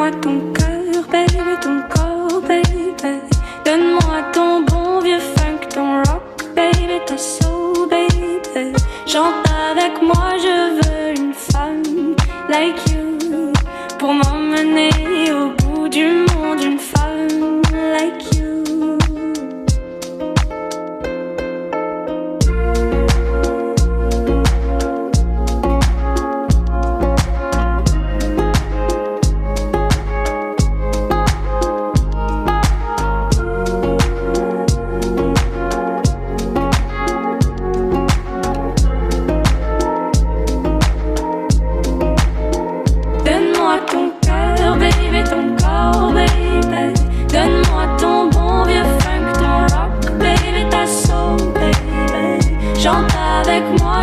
Donne-moi ton cœur, baby, ton corps, baby. Donne-moi ton bon vieux funk, ton rock, baby, ta soul, baby. Chante avec moi, je veux une femme like you pour m'emmener au bout du monde, une femme like you. Chante avec moi.